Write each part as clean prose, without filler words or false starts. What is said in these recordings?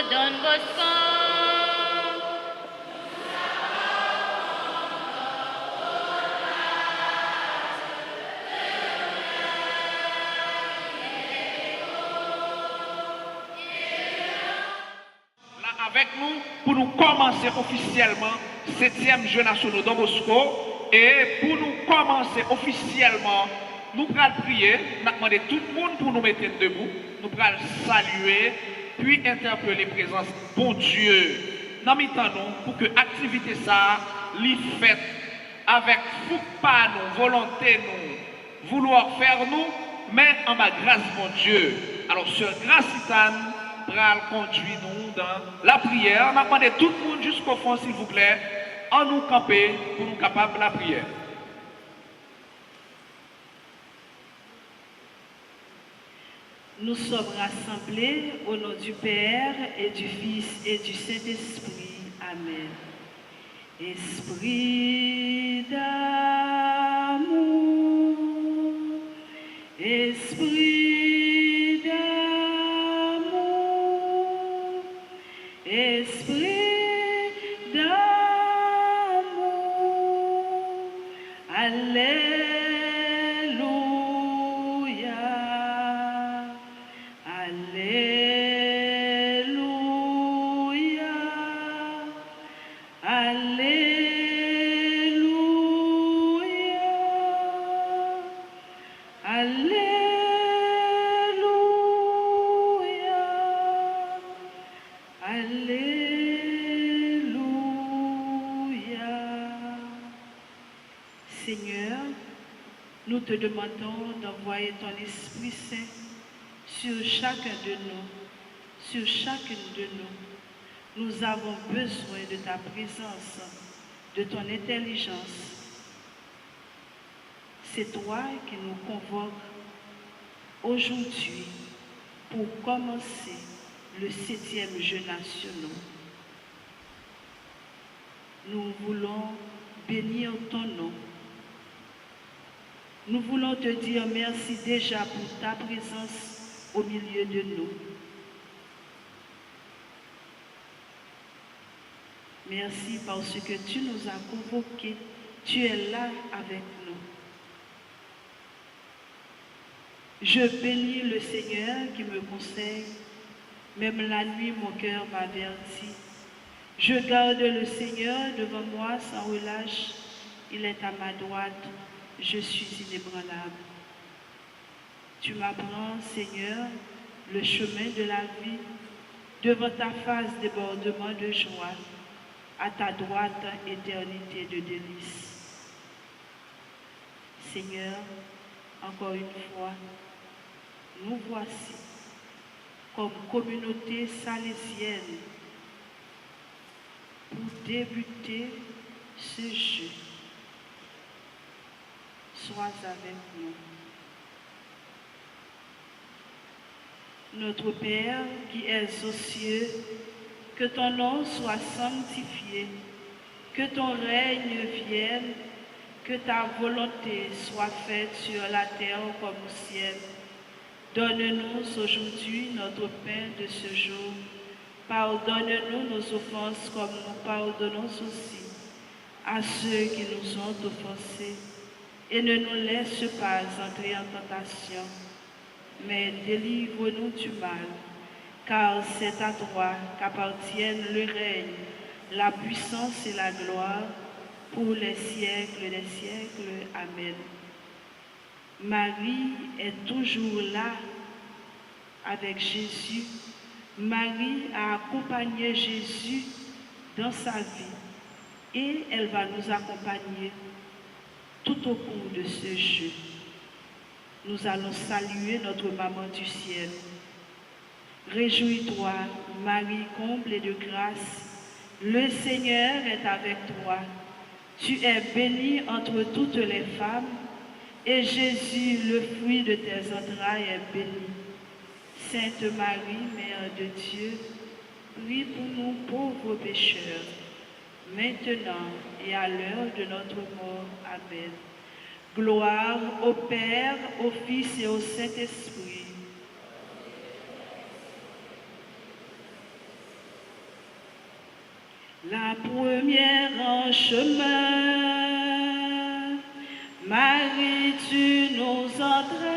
Don Bosco. Avec nous pour nous commencer officiellement 7e Jeux nationaux Don Bosco et pour nous commencer officiellement nous allons prier, nous allons demander tout le monde pour nous mettre debout, nous allons saluer puis interpeller présence bon Dieu dans nous pour que l'activité ça l'y faite avec fou pas nous, volonté nous, vouloir faire nous, mais en ma grâce mon Dieu. Alors sur grâce titane pral conduit nous dans la prière. On a demandé tout le monde jusqu'au fond, s'il vous plaît, en nous camper pour nous capables de la prière. Nous sommes rassemblés au nom du Père et du Fils et du Saint-Esprit. Amen. Esprit d'amour, esprit d'amour, esprit d'amour, Alléluia, Alléluia, Alléluia, Alléluia, Alléluia. Seigneur, nous te demandons d'envoyer ton Esprit Saint sur chacun de nous, sur chacune de nous. Nous avons besoin de ta présence, de ton intelligence. C'est toi qui nous convoques aujourd'hui pour commencer le 7e Jeux nationaux. Nous voulons bénir ton nom. Nous voulons te dire merci déjà pour ta présence au milieu de nous. Merci parce que tu nous as convoqués. Tu es là avec nous. Je bénis le Seigneur qui me conseille. Même la nuit, mon cœur m'avertit. Je garde le Seigneur devant moi sans relâche. Il est à ma droite. Je suis inébranlable. Tu m'apprends, Seigneur, le chemin de la vie. Devant ta face, débordement de joie. À ta droite, éternité de délices. Seigneur, encore une fois, nous voici comme communauté salésienne pour débuter ce jeu. Sois avec nous. Notre Père qui es aux cieux, que ton nom soit sanctifié, que ton règne vienne, que ta volonté soit faite sur la terre comme au ciel. Donne-nous aujourd'hui notre pain de ce jour. Pardonne-nous nos offenses comme nous pardonnons aussi à ceux qui nous ont offensés. Et ne nous laisse pas entrer en tentation, mais délivre-nous du mal. Car c'est à toi qu'appartiennent le règne, la puissance et la gloire pour les siècles des siècles. Amen. Marie est toujours là avec Jésus. Marie a accompagné Jésus dans sa vie et elle va nous accompagner tout au cours de ce jeu. Nous allons saluer notre maman du ciel. Réjouis-toi, Marie, comble de grâce, le Seigneur est avec toi. Tu es bénie entre toutes les femmes, et Jésus, le fruit de tes entrailles, est béni. Sainte Marie, Mère de Dieu, prie pour nous pauvres pécheurs, maintenant et à l'heure de notre mort. Amen. Gloire au Père, au Fils et au Saint-Esprit. La première en chemin, Marie, tu nous entraînes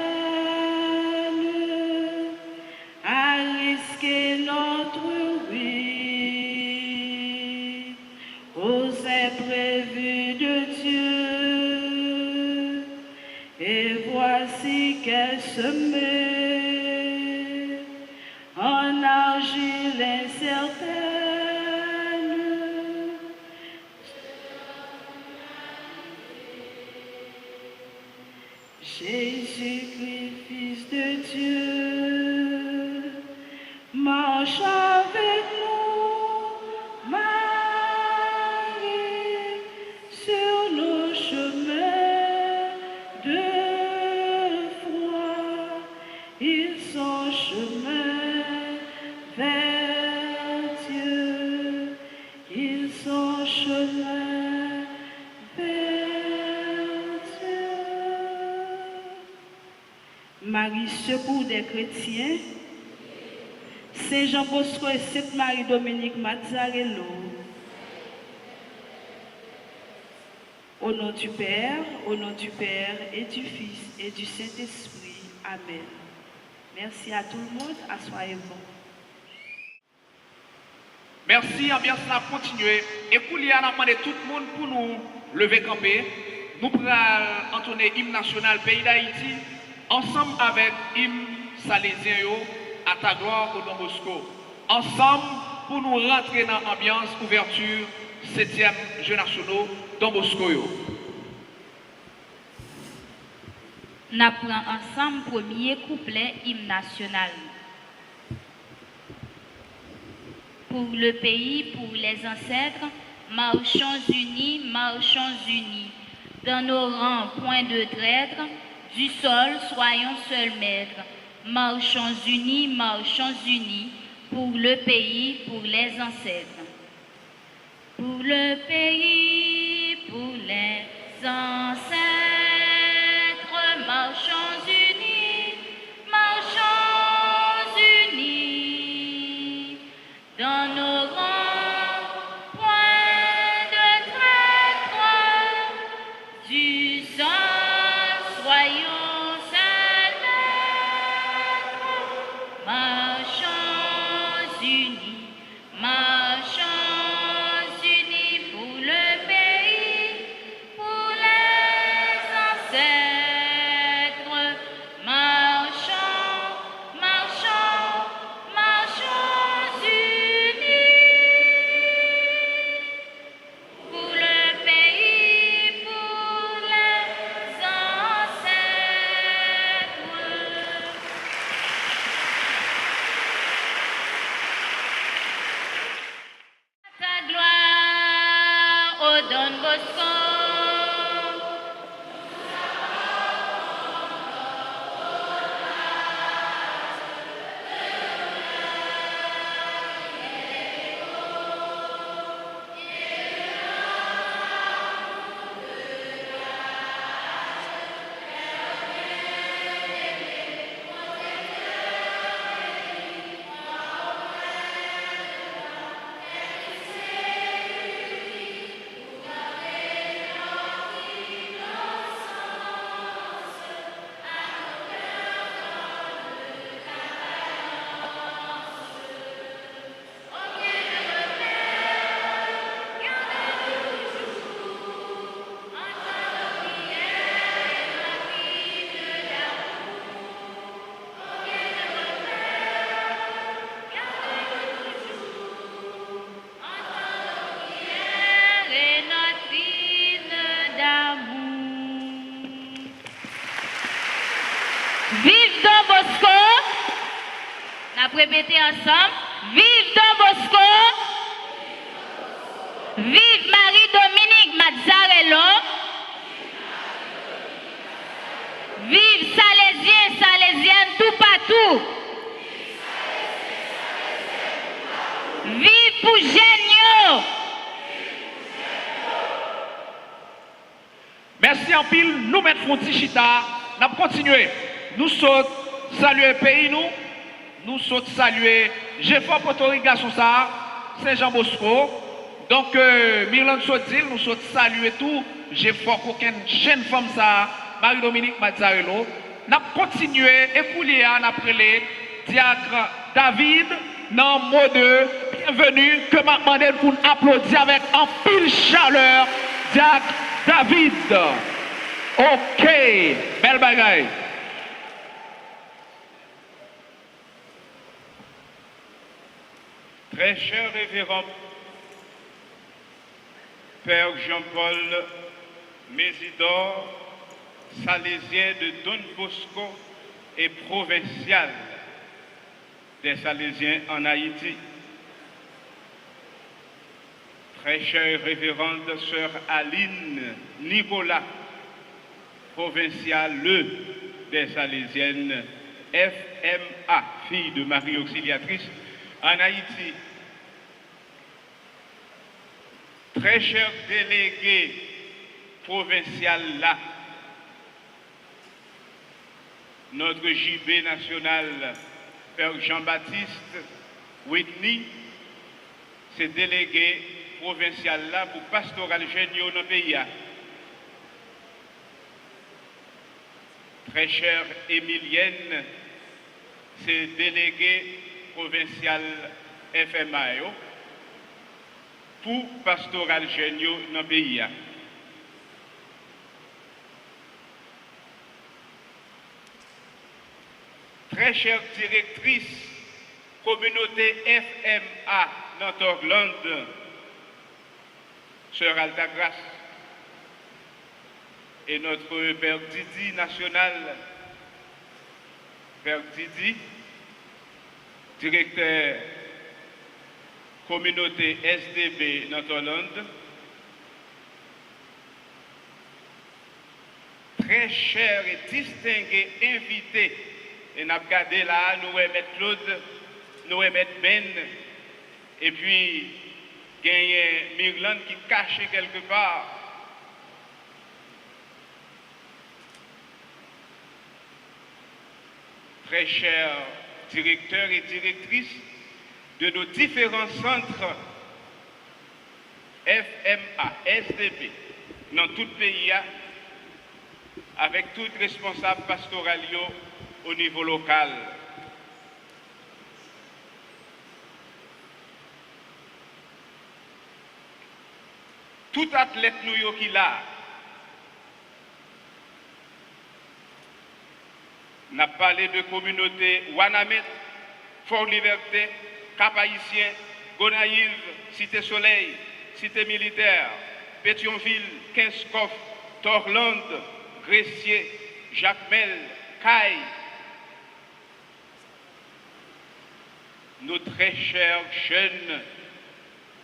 à risquer notre vie aux imprévus de Dieu. Et voici qu'elle se met en argile incertaine. Jésus-Christ, Fils de Dieu, marche avec nous, Marie, sur nos chemins de foi. Ils sont chemin vers Dieu, ils sont chemin vers Dieu. Marie, secours des chrétiens, Saint Jean Bosco et Sainte Marie-Dominique Mazzarello. Au nom du Père et du Fils et du Saint-Esprit. Amen. Merci à tout le monde. Asseyez-vous. Merci, ambiance a continué. Et pour lui, on a demandé tout le monde pour nous lever camper. Nous pourrons entonner l'hymne national pays d'Haïti ensemble avec l'hymne salésien à ta gloire au Don Bosco. Ensemble pour nous rentrer dans l'ambiance ouverture 7e Jeux nationaux Don Bosco. Nous apprenons ensemble premier couplet hymne national. Pour le pays, pour les ancêtres, marchons unis, dans nos rangs, point de traître, du sol, soyons seuls maîtres. Marchons unis, pour le pays, pour les ancêtres. Pour le pays, pour les ancêtres, marchons unis, dans nos rangs, point de traître, du sol, soyons seuls maîtres. Marchons unis, pour le pays, pour les ancêtres. Marchons unis, pour le pays, pour les ancêtres. Ta gloire, ô Don Bosco. Et notre hymne d'amour. Vive Don Bosco. On a répété ensemble. Vive Don Bosco. Vive Marie-Dominique Mazzarello. Vive Salésiens, Salésiennes tout partout. Vive Pougenio. Merci en pile, nous mettons Fonti Chita, nous continuons. Nous sautons saluer le pays, nous sautons saluer Jeffort Porto Rica Saint Jean Bosco, Donc, Mirland Sotil, nous sommes salués tout. J'ai fort qu'aucune jeune femme, ça, Marie-Dominique Mazzarello. Nous avons continué et pour les après diacre David, dans le mot de bienvenue, que m'a demandé pour nous applaudir avec un pile chaleur, diacre David. Ok, belle bagaille. Très cher révérend Père Jean-Paul Mésidor, salésien de Don Bosco et provincial des Salésiens en Haïti. Très chère révérende sœur Aline Nicolas, provinciale des Salésiennes FMA, fille de Marie Auxiliatrice, en Haïti. Très cher délégué provincial là, notre JB national, Père Jean-Baptiste Whitney, c'est délégué provincial là pour pastoral génial dans le pays. Très chère Émilienne, c'est délégué provincial FMA pour pastoral génial dans le pays. Très chère directrice communauté FMA dans Torland, Sœur Altagrace, et notre Père Didi national, Père Didi, directeur communauté SDB dans Torland, très cher et distingué invité. Et nous avons regardé là, nous allons mettre Claude, nous allons mettre Ben, et puis il y a Mirland qui est caché quelque part. Très chers directeurs et directrices de nos différents centres FMA, SDB, dans tout le pays, avec tout responsable pastoral au niveau local. Tout athlète nous qui là, n'a parlé de communauté Wanamet, Fort Liberté, Cap-Haïtien, Gonaïve, Cité Soleil, Cité Militaire, Pétionville, Kinskoff, Torland, Gressier, Jacmel, Caille. Nos très chers jeunes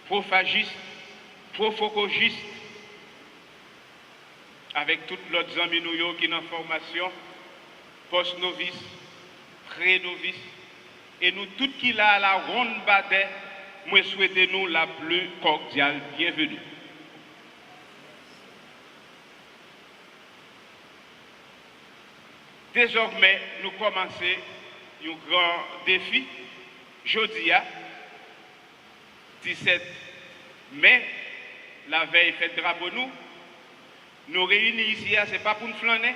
prophagistes, profocogistes, avec toutes les amis qui sont en formation, post-novice, pré-novice, et nous tous qui là à la ronde badet, moi souhaitons nous la plus cordiale bienvenue. Désormais, nous commençons un grand défi. Jeudi, 17 mai, la veille fête drapeau nous réunis ici, ce n'est pas pour nous flâner.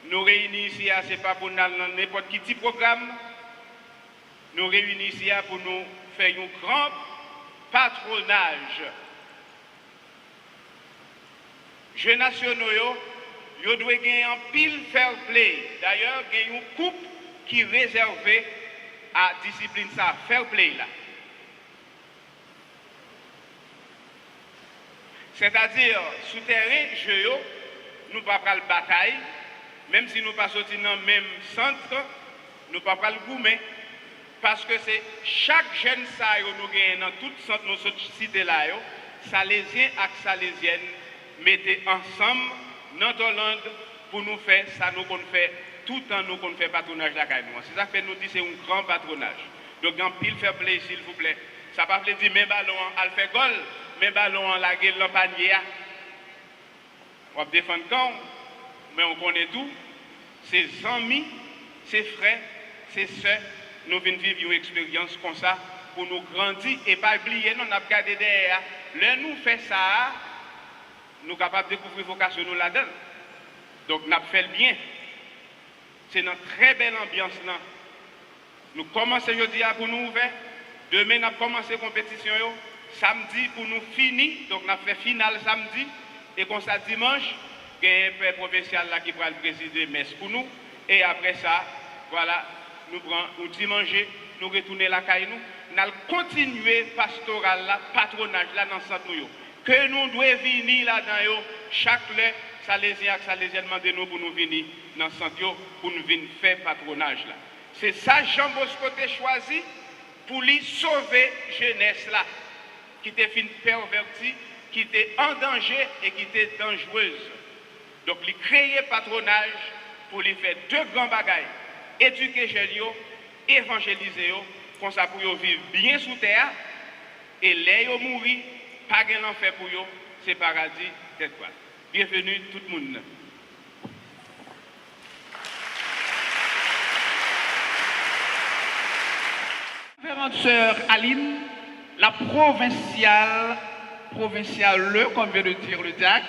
Nous réunis ici, ce n'est pas pour nous aller dans n'importe quel petit programme. Nous réunis ici pour nous faire un grand patronage. Jeux nationaux, ils doivent gagner un pile fair play. D'ailleurs, il y a une coupe qui est réservée à la discipline ça, fair play là. C'est-à-dire, sous terrain, jeu, nous ne pouvons pas le bataille, même si nous ne pas sortir dans le même centre, nous ne pouvons pas le goumer. Parce que c'est chaque jeune ça nous gagne dans tout centre nos cités là, Salésiens et Salésiennes mettez ensemble notre Hollande pour nous faire ça nous qu'on fait tout le temps nous qu'on fait patronage la caille. C'est ça que nous dit c'est un grand patronage. Donc en pile fair play s'il vous plaît. Ça pas veut dire même ballon al fait goal, même ballon en la gueule dans panier. On va défendre quand mais on connaît tout. C'est amis, c'est frères, c'est sœurs, nous venons vivre une expérience comme ça pour nous grandir et pas oublier, nous avons gardé derrière. Là, nous faisons ça, nous sommes capables de découvrir vocation nous là-dedans. Donc, nous avons fait le bien. C'est une très belle ambiance là. Nous commençons aujourd'hui pour nous ouvrir. Demain, nous avons commencé la compétition. Samedi, pour nous finir. Donc, nous avons fait finale samedi. Et comme ça, dimanche, il y a un père provincial là qui va présider messe pour nous. Et après ça, voilà, nous prenons manger, nous retournons la caille nous. Nous allons continuer pastoral là, patronage là dans le centre nous. Que nous devons venir là-dedans, chaque heure, Salésien et Salésien demandent nous pour nous venir dans le centre pour nous venir faire patronage là. C'est ça Jean Bosco a choisi pour lui sauver jeunesse là, qui était pervertie, qui était en danger et qui était dangereuse. Donc, il créer patronage pour lui faire deux grands bagailles. Éduquer les jeunes, évangéliser, comme ça pour vivre bien sous terre, et les mourir, pas de l'enfer pour eux, c'est paradis d'être quoi. Bienvenue tout le monde. Révérende sœur Aline, la provinciale, comme vient de dire le diacre,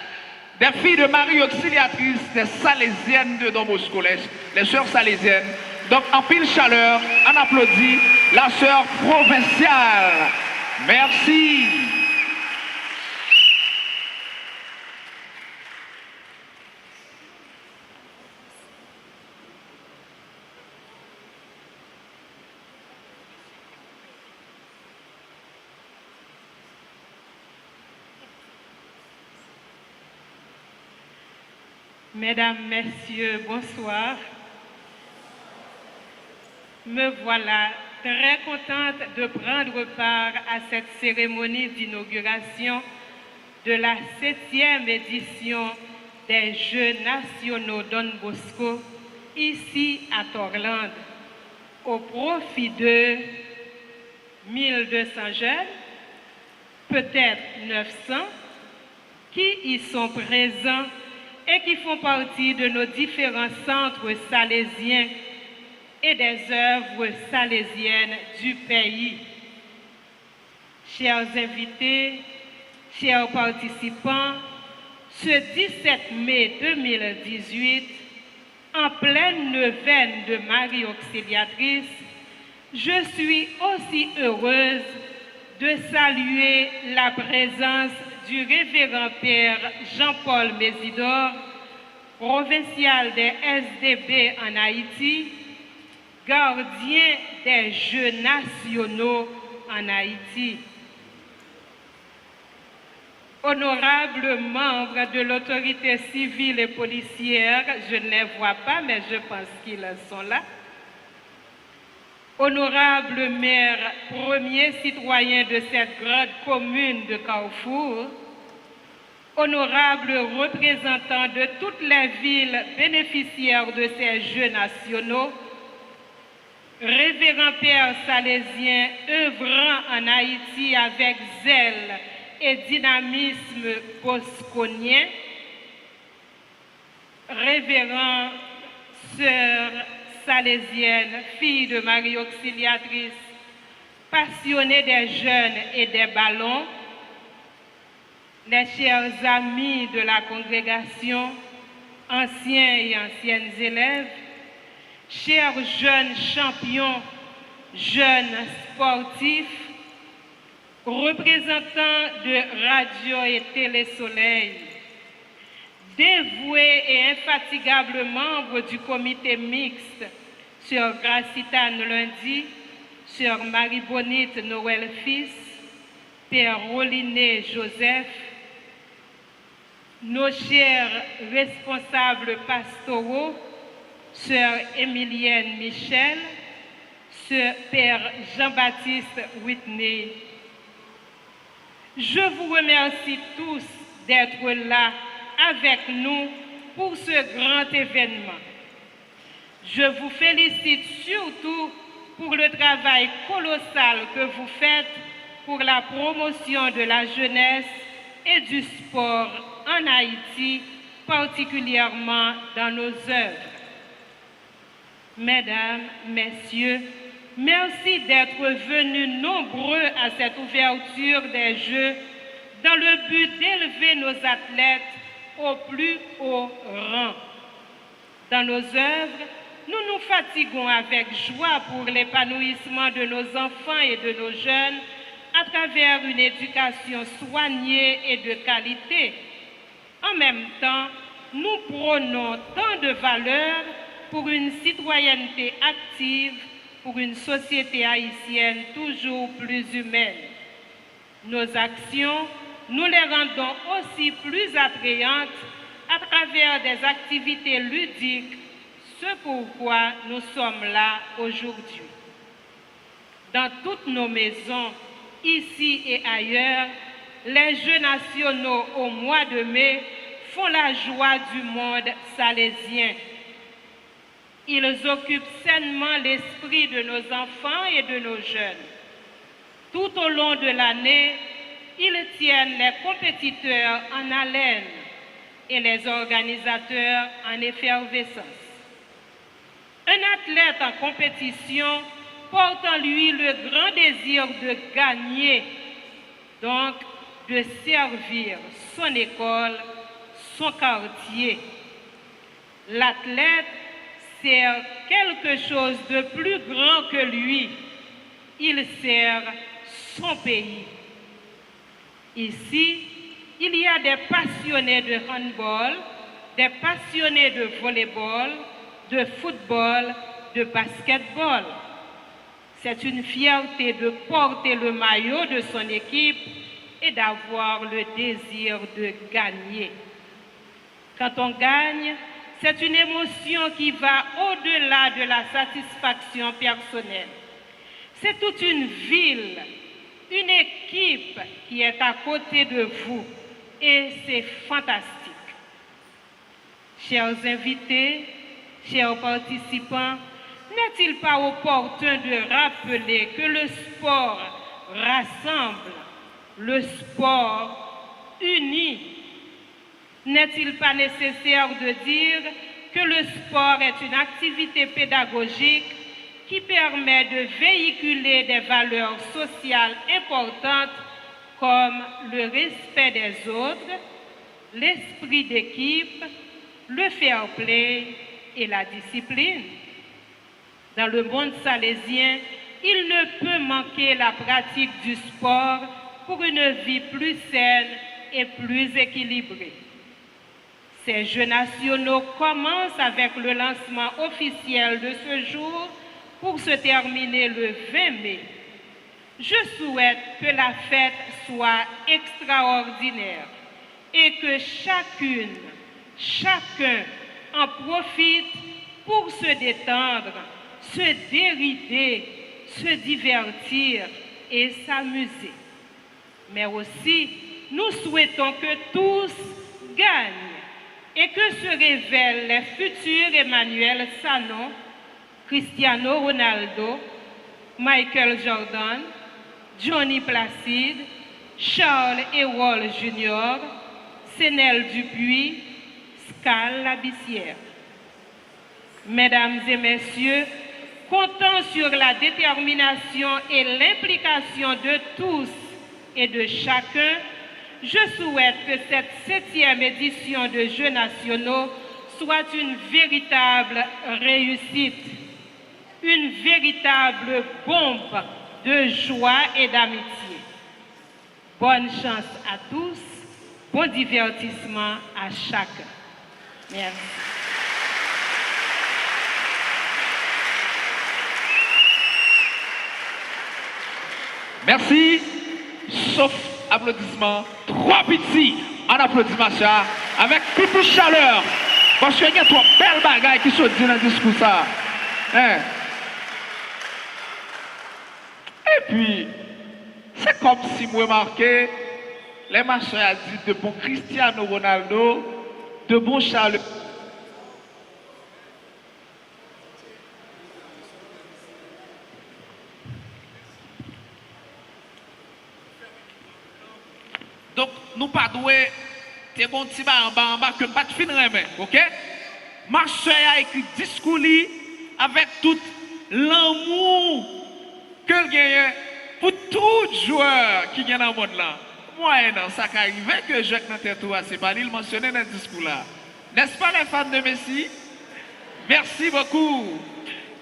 des filles de Marie auxiliatrice des Salésiennes de Don Bosco, les sœurs salésiennes. Donc, en pile chaleur, on applaudit la sœur provinciale. Merci. Mesdames, Messieurs, bonsoir. Me voilà très contente de prendre part à cette cérémonie d'inauguration de la 7e édition des Jeux nationaux Don Bosco, ici à Torlande, au profit de 1200 jeunes, peut-être 900, qui y sont présents et qui font partie de nos différents centres salésiens et des œuvres salésiennes du pays. Chers invités, chers participants, ce 17 mai 2018, en pleine neuvaine de Marie Auxiliatrice, je suis aussi heureuse de saluer la présence du révérend Père Jean-Paul Mésidor, provincial des SDB en Haïti, gardien des Jeux nationaux en Haïti. Honorables membres de l'autorité civile et policière, je ne les vois pas, mais je pense qu'ils sont là. Honorables maires, premiers citoyens de cette grande commune de Carrefour, honorables représentants de toutes les villes bénéficiaires de ces Jeux nationaux, révérend Père salésien œuvrant en Haïti avec zèle et dynamisme bosconien, révérend sœur salésienne, fille de Marie Auxiliatrice, passionnée des jeunes et des ballons, les chers amis de la congrégation, anciens et anciennes élèves, chers jeunes champions, jeunes sportifs, représentants de Radio et Télé Soleil, dévoués et infatigables membres du comité mixte, Sœur Gracitane Lundi, Sœur Marie-Bonite Noël Fils, Père Roliné Joseph, nos chers responsables pastoraux, Sœur Émilienne Michel, Père Jean-Baptiste Whitney. Je vous remercie tous d'être là avec nous pour ce grand événement. Je vous félicite surtout pour le travail colossal que vous faites pour la promotion de la jeunesse et du sport en Haïti, particulièrement dans nos œuvres. Mesdames, Messieurs, Merci d'être venus nombreux à cette ouverture des Jeux dans le but d'élever nos athlètes au plus haut rang. Dans nos œuvres, nous nous fatiguons avec joie pour l'épanouissement de nos enfants et de nos jeunes à travers une éducation soignée et de qualité. En même temps, nous prônons tant de valeurs pour une citoyenneté active, pour une société haïtienne toujours plus humaine. Nos actions, nous les rendons aussi plus attrayantes à travers des activités ludiques, ce pourquoi nous sommes là aujourd'hui. Dans toutes nos maisons, ici et ailleurs, les Jeux nationaux au mois de mai font la joie du monde salésien. Ils occupent sainement l'esprit de nos enfants et de nos jeunes. Tout au long de l'année, ils tiennent les compétiteurs en haleine et les organisateurs en effervescence. Un athlète en compétition porte en lui le grand désir de gagner, donc de servir son école, son quartier. L'athlète sert quelque chose de plus grand que lui. Il sert son pays. Ici, il y a des passionnés de handball, des passionnés de volleyball, de football, de basketball. C'est une fierté de porter le maillot de son équipe et d'avoir le désir de gagner. Quand on gagne, c'est une émotion qui va au-delà de la satisfaction personnelle. C'est toute une ville, une équipe qui est à côté de vous et c'est fantastique. Chers invités, chers participants, n'est-il pas opportun de rappeler que le sport rassemble, le sport unit? N'est-il pas nécessaire de dire que le sport est une activité pédagogique qui permet de véhiculer des valeurs sociales importantes comme le respect des autres, l'esprit d'équipe, le fair play et la discipline? Dans le monde salésien, il ne peut manquer la pratique du sport pour une vie plus saine et plus équilibrée. Ces Jeux nationaux commencent avec le lancement officiel de ce jour pour se terminer le 20 mai. Je souhaite que la fête soit extraordinaire et que chacune, chacun en profite pour se détendre, se dérider, se divertir et s'amuser. Mais aussi, nous souhaitons que tous gagnent et que se révèlent les futurs Emmanuel Sanon, Cristiano Ronaldo, Michael Jordan, Johnny Placide, Charles Ewol Jr., Sénel Dupuis, Scal Labissière. Mesdames et messieurs, comptant sur la détermination et l'implication de tous et de chacun, je souhaite que cette 7e édition de Jeux nationaux soit une véritable réussite, une véritable bombe de joie et d'amitié. Bonne chance à tous, bon divertissement à chacun. Merci. Merci. Sauf applaudissements, 3 petits en applaudissement ça, avec toute chaleur. Parce qu'il y a 3 belles bagailles qui sont dites dans le discours ça. Hein? Et puis, c'est comme si moi remarquais, les machins a dit de bon Cristiano Ronaldo, de bon Charles. Donc, nous ne pouvons pas te bon petit en bas que pas de fin remet, ok? Ma soeur a écrit discours avec tout l'amour que le gagne pour tout joueur qui vient dans le monde là. Moi, non, ça qui arrive que Jacques Nantetou, c'est pas lui le mentionner dans le discours là. N'est-ce pas les fans de Messi? Merci beaucoup.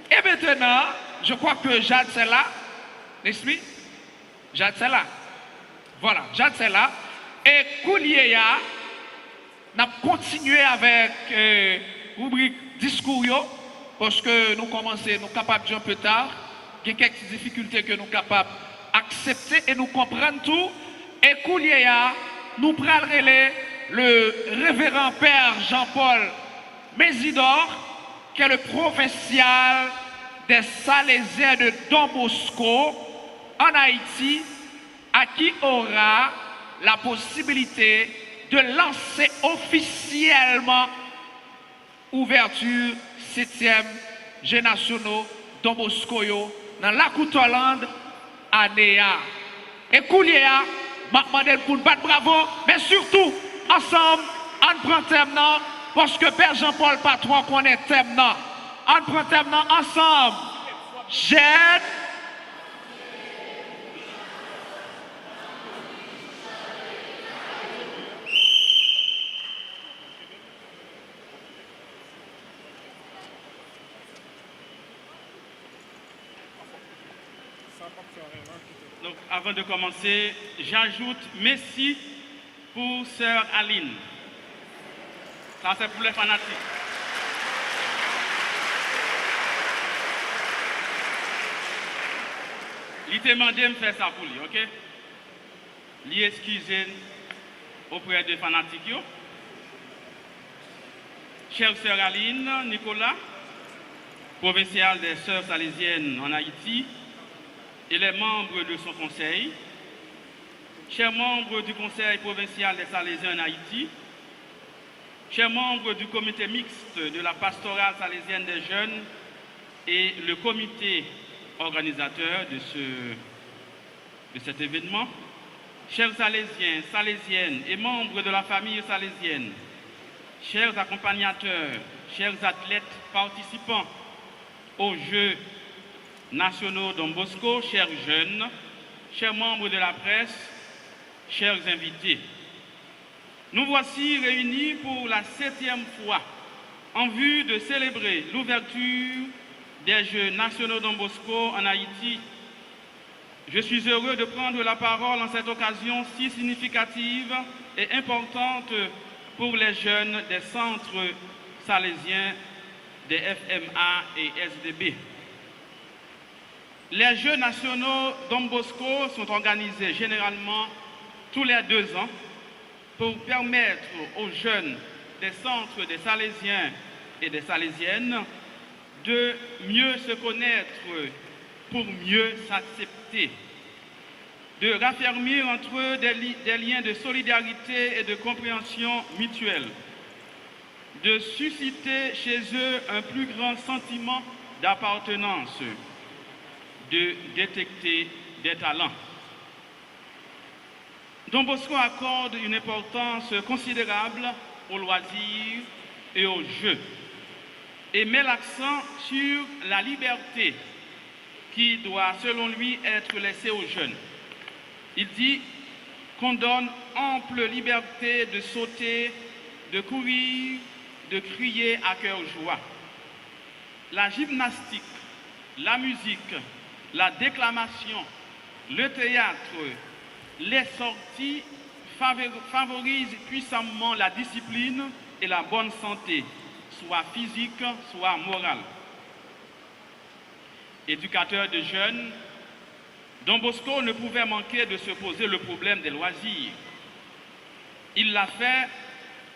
Et maintenant, je crois que Jade c'est là. N'est-ce pas? Jade c'est là. Voilà, Jade c'est là. Et Kouliéa, nous avons continué avec rubrique discours, parce que nous commençons, nous sommes capables de dire un peu tard. Il y a quelques difficultés que nous sommes capables d'accepter et nous comprendre tout. Et Kouliéa, nous prenons le révérend père Jean-Paul Mésidor, qui est le provincial des Salésiens de Don Bosco en Haïti, à qui aura la possibilité de lancer officiellement ouverture 7e Jeux nationaux Don Bosco dans la Côte-Hollande à Néa. Et Kouliéa, m'a demandé pour nous battre bravo, mais surtout, ensemble, on prend thème non, parce que Père Jean-Paul Patron connaît thème non. On prend thème non ensemble. J'aide. Donc, avant de commencer, j'ajoute merci pour Sœur Aline. Ça, c'est pour les fanatiques. Il t'a demandé de me faire ça pour lui, ok? Lui excuser auprès des fanatiques. Chère Sœur Aline, Nicolas, provincial des Sœurs Salésiennes en Haïti, et les membres de son conseil, chers membres du conseil provincial des Salésiens en Haïti, chers membres du comité mixte de la pastorale salésienne des jeunes et le comité organisateur de cet événement, chers Salésiens, Salésiennes et membres de la famille salésienne, chers accompagnateurs, chers athlètes participants aux Jeux nationaux Don Bosco, chers jeunes, chers membres de la presse, chers invités. Nous voici réunis pour la 7e fois en vue de célébrer l'ouverture des Jeux nationaux Don Bosco en Haïti. Je suis heureux de prendre la parole en cette occasion si significative et importante pour les jeunes des centres salésiens des FMA et SDB. Les Jeux nationaux Don Bosco sont organisés généralement tous les 2 ans pour permettre aux jeunes des centres des Salésiens et des Salésiennes de mieux se connaître pour mieux s'accepter, de raffermir entre eux des liens de solidarité et de compréhension mutuelle, de susciter chez eux un plus grand sentiment d'appartenance, de détecter des talents. Don Bosco accorde une importance considérable aux loisirs et aux jeux et met l'accent sur la liberté qui doit, selon lui, être laissée aux jeunes. Il dit qu'on donne ample liberté de sauter, de courir, de crier à cœur joie. La gymnastique, la musique, la déclamation, le théâtre, les sorties favorisent puissamment la discipline et la bonne santé, soit physique, soit morale. Éducateur de jeunes, Don Bosco ne pouvait manquer de se poser le problème des loisirs. Il l'a fait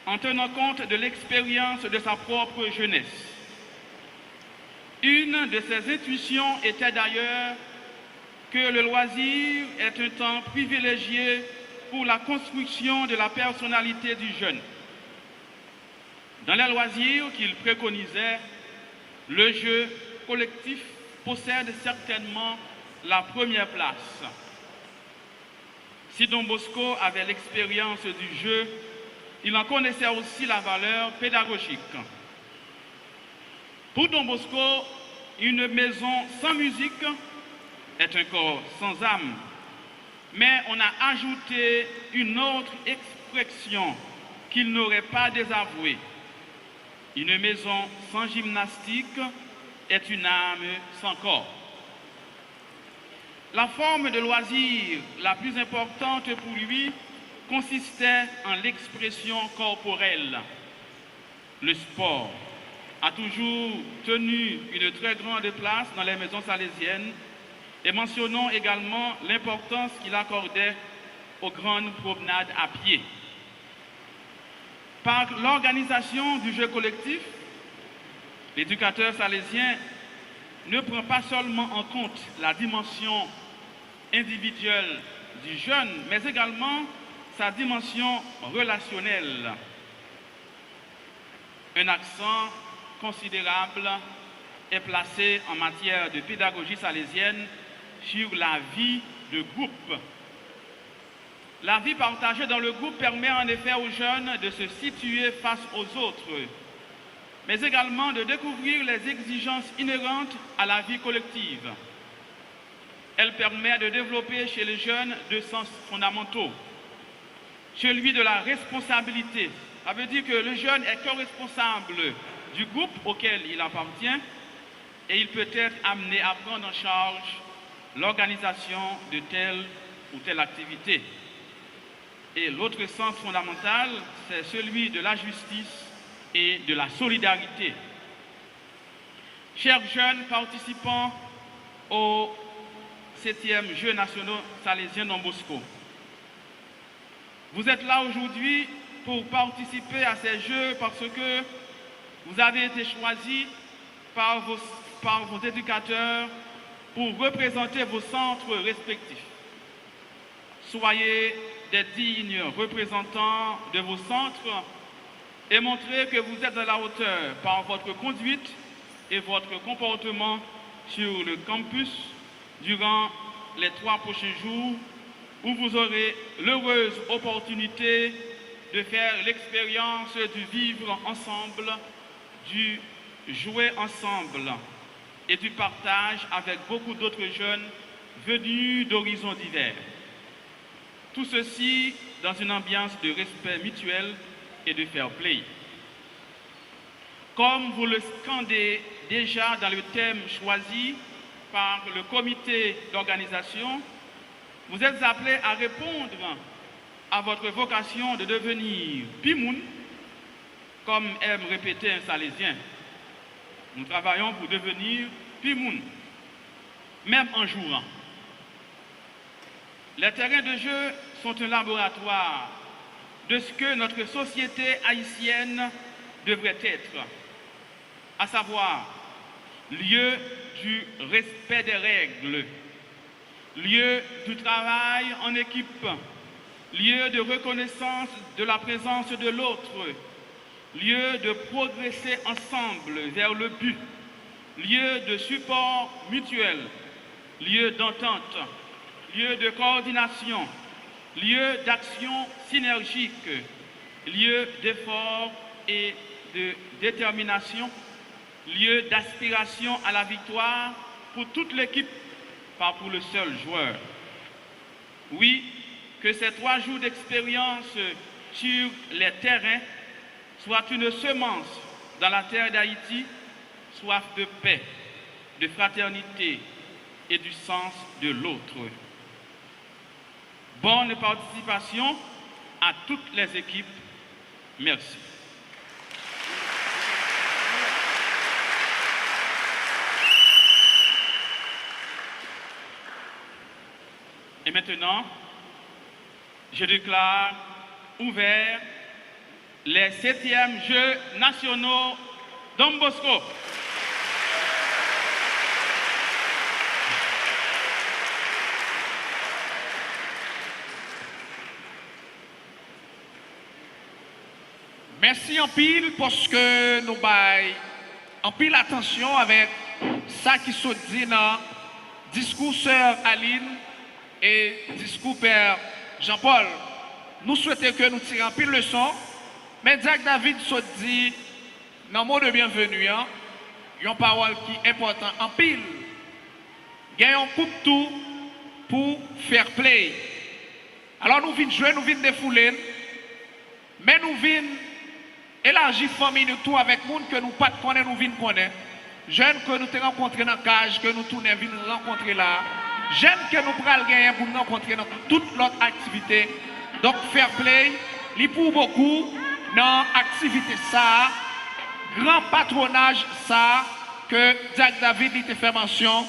en tenant compte de l'expérience de sa propre jeunesse. Une de ses intuitions était d'ailleurs que le loisir est un temps privilégié pour la construction de la personnalité du jeune. Dans les loisirs qu'il préconisait, le jeu collectif possède certainement la première place. Si Don Bosco avait l'expérience du jeu, il en connaissait aussi la valeur pédagogique. Pour Don Bosco, une maison sans musique est un corps sans âme, mais on a ajouté une autre expression qu'il n'aurait pas désavouée. Une maison sans gymnastique est une âme sans corps. La forme de loisir la plus importante pour lui consistait en l'expression corporelle. Le sport a toujours tenu une très grande place dans les maisons salésiennes et mentionnons également l'importance qu'il accordait aux grandes promenades à pied. Par l'organisation du jeu collectif, l'éducateur salésien ne prend pas seulement en compte la dimension individuelle du jeune, mais également sa dimension relationnelle. Un accent considérable est placé en matière de pédagogie salésienne sur la vie de groupe. La vie partagée dans le groupe permet en effet aux jeunes de se situer face aux autres, mais également de découvrir les exigences inhérentes à la vie collective. Elle permet de développer chez les jeunes deux sens fondamentaux. Celui de la responsabilité. Ça veut dire que le jeune est co-responsable du groupe auquel il appartient et il peut être amené à prendre en charge l'organisation de telle ou telle activité. Et l'autre sens fondamental, c'est celui de la justice et de la solidarité. Chers jeunes participants aux 7e Jeux nationaux salésiens Don Bosco, vous êtes là aujourd'hui pour participer à ces Jeux parce que vous avez été choisis par vos éducateurs pour représenter vos centres respectifs. Soyez des dignes représentants de vos centres et montrez que vous êtes à la hauteur par votre conduite et votre comportement sur le campus durant les 3 prochains jours où vous aurez l'heureuse opportunité de faire l'expérience du vivre ensemble, du jouer ensemble et du partage avec beaucoup d'autres jeunes venus d'horizons divers. Tout ceci dans une ambiance de respect mutuel et de fair play. Comme vous le scandez déjà dans le thème choisi par le comité d'organisation, vous êtes appelés à répondre à votre vocation de devenir Pimoun, comme aime répéter un Salésien. Nous travaillons pour devenir Pimoun, même en jouant. Les terrains de jeu sont un laboratoire de ce que notre société haïtienne devrait être, à savoir lieu du respect des règles, lieu du travail en équipe, lieu de reconnaissance de la présence de l'autre, lieu de progresser ensemble vers le but, lieu de support mutuel, lieu d'entente, lieu de coordination, lieu d'action synergique, lieu d'effort et de détermination, lieu d'aspiration à la victoire pour toute l'équipe, pas pour le seul joueur. Oui, que ces 3 jours d'expérience sur les terrains soient une semence dans la terre d'Haïti, soif de paix, de fraternité et du sens de l'autre. Bonne participation à toutes les équipes. Merci. Et maintenant, je déclare ouverts les 7e Jeux nationaux Don Bosco. Merci en pile parce que nous baillons en pile attention avec ça qui se dit dans le discours sœur Aline et discours père Jean-Paul. Nous souhaitons que nous tirions en pile leçon, mais Jacques David se dit dans le mot de bienvenue, une parole qui est importante en pile. il y a un coup de tout pour faire play. Alors nous venons jouer, nous venons défouler, mais nous venons élargir la famille nous tout avec monde que nous pas connaissons, nous venons connaître. Jeunes que nous avons rencontrés dans la cage, que nous tournons, venons rencontrer là. Jeunes que nous prenons gagner pour nous rencontrer dans toute notre activité. Donc fair play, il pour beaucoup dans l'activité ça, grand patronage ça, que Jack David il te fait mention,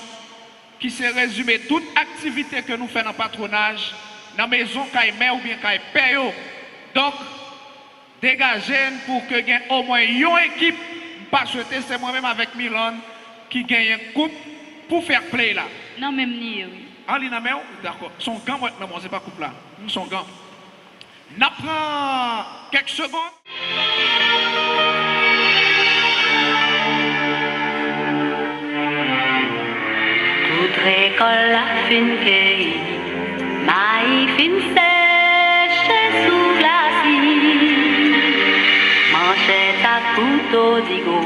qui se résume toute activité que nous faisons dans le patronage, dans la maison Kaimé ou bien Kaipé. Donc, dégagez pour que gagne au moins une équipe, pas souhaiter, c'est moi-même avec Milan qui gagne une coupe pour faire play là. Non, même ni, oui. Ah, d'accord. Son gant, non, c'est pas coupe là. Son gant. N'apprend quelques secondes. Toute récolte la fin cueillie, maïs fin sèche sous glacis, manchette à couteau digo,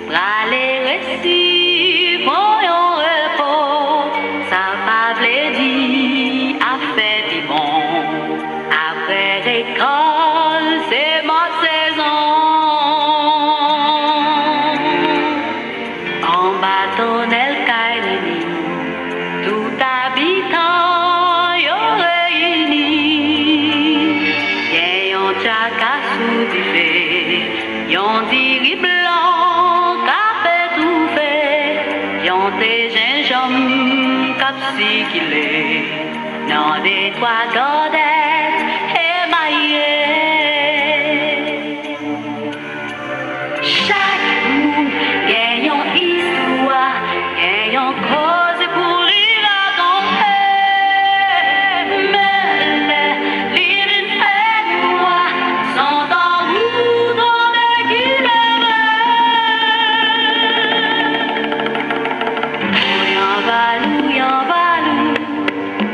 bras les récits, bon yon repos, ça pas vle di, a fait du bon, après récolte, c'est ma saison, en bâtonnel caille tout habitant yo réuni, yon chaka sous du fait, yon diri blanc café tout fait, yon des gingembre cap si qu'il est, non des trois godettes émaillées. Chaque monde gagne yon histoire, gagne yon cause pour y raconter. Mais les livres fait moi sont en route dans les kilomètres. Ou yon valou,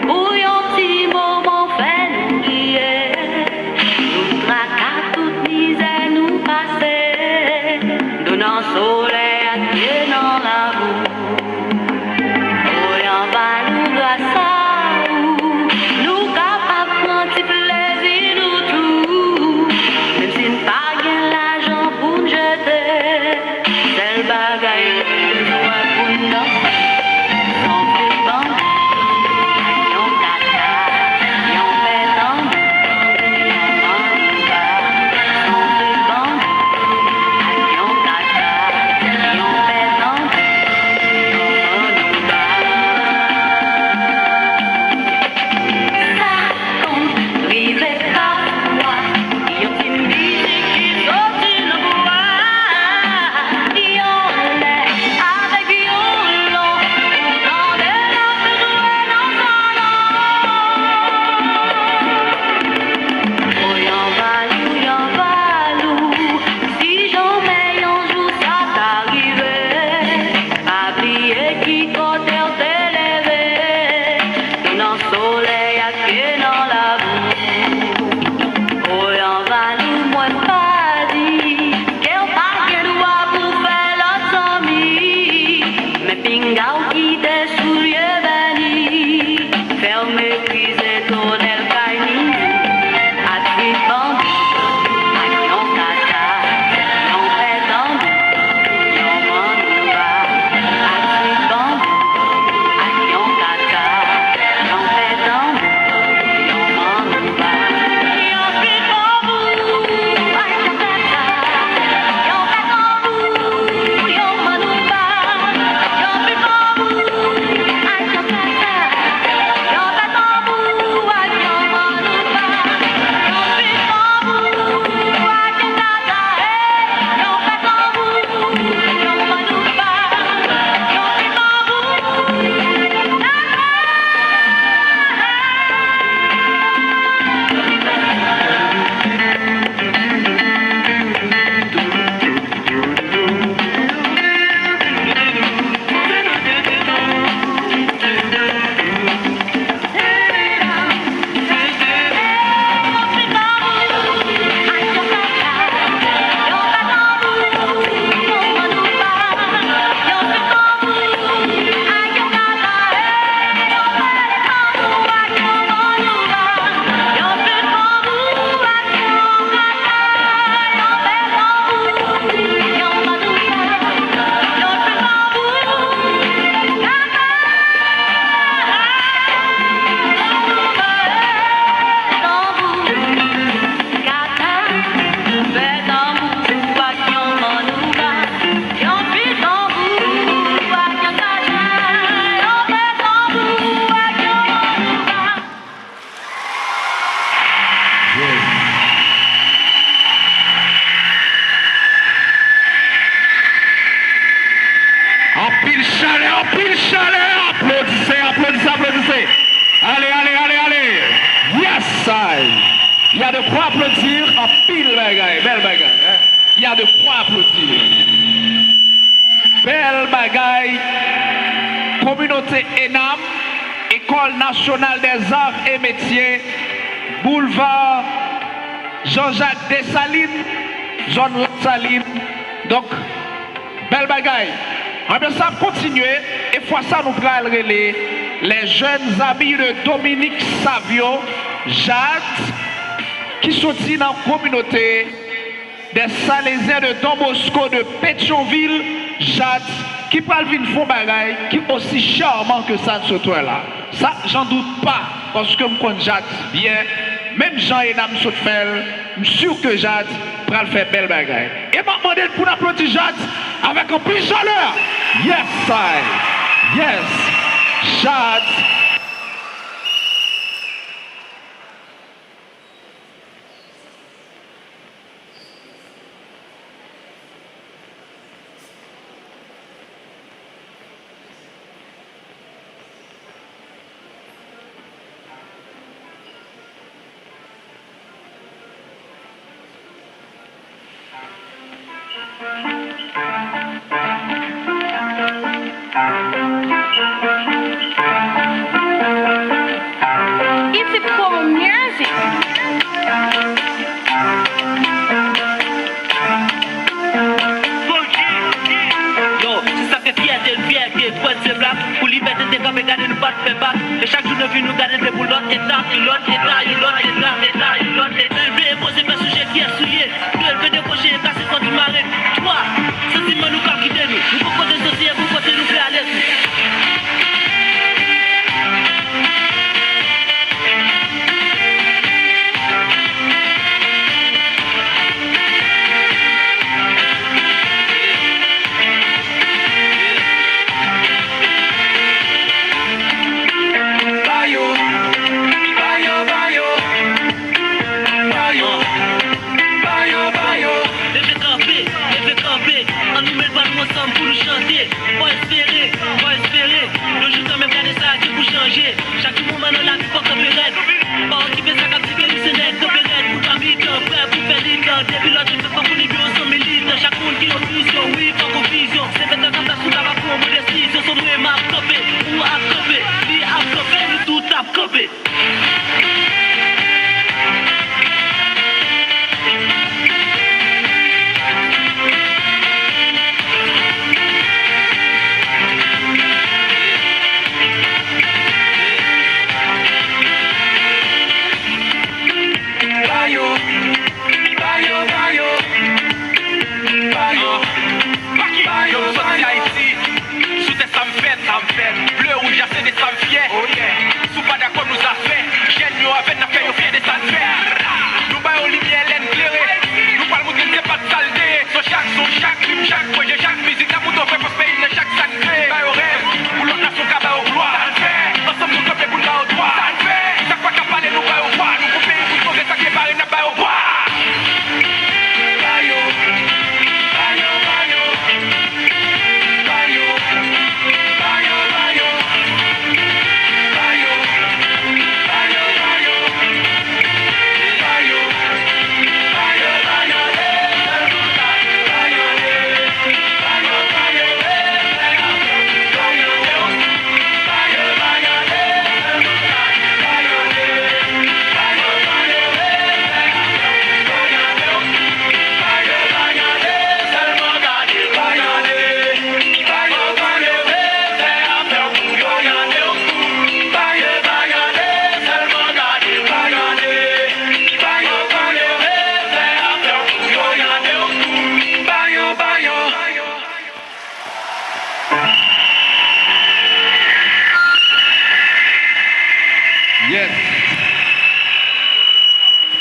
ou yon petit moment fait nous de quoi applaudir en pile bagaille, belle bagaille. Hein? Il y a de quoi applaudir. Belle bagaille, communauté ENAM, École nationale des arts et métiers, boulevard Jean-Jacques Dessalines, zone La Saline. Donc, belle bagaille. On va ça continuer et fois ça nous prenons les jeunes amis de Dominique Savio, Jade, qui sont dans la communauté des Salésiens de Don Bosco de Pétionville, Jade, qui parle d'une fond bagaille qui est aussi charmant que ça de ce toit là. Ça, j'en doute pas, parce que je connais Jade bien. Même Jean et Nam Sautefel, je suis sûr que Jade va le faire belle bagaille. Et m'a demandé pour applaudir Jade avec un plus chaleur. Yes, I. Yes, Jade. Et chaque jour de vie nous garder pour l'autre état, l'autre état, l'autre état, l'autre état. Élevé, posé par sujet qui est souillé. Gueule, que décrocher, casser contre le marais. Toi, sentiment nous pas quitter nous. Nous pouvons côté social, vous côté nous faire à l'aise. Pour nous chanter, faut espérer, le jour quand même garder ça qui pour changer. Chaque moment dans la vie faut camper raide, pas occuper sa captivité du Sénèque, camper raide pour pas militant, frère pour faire l'ident. Depuis là tu fais pas qu'on libère son militant, chaque monde qui a vision, oui, pas confusion. C'est fait un comme sous la va pour mon décision, son nom est m'a copé, ou à copé, lui à copé, nous tout à copé. Bleu, rouge, assez des femmes fiers. Oh yeah. Sous pas d'accord nous a fait. Géniaux avec n'a fait, fiers des salles faire. Nous baillons lumière, l'aine clairée. Nous parlons de n'est pas de saleté. Sur chaque son, chaque crime, chaque projet, chaque musique, la bouton fait pour pays de chaque santé. Baillons rêve, pour l'autre nation qu'à baillons gloire. Ensemble nous sommes les boules là au droit. Chaque fois qu'à parler, nous baillons droit. Nous pour pays, pour sauver ça qui est barré, n'a baillons droit.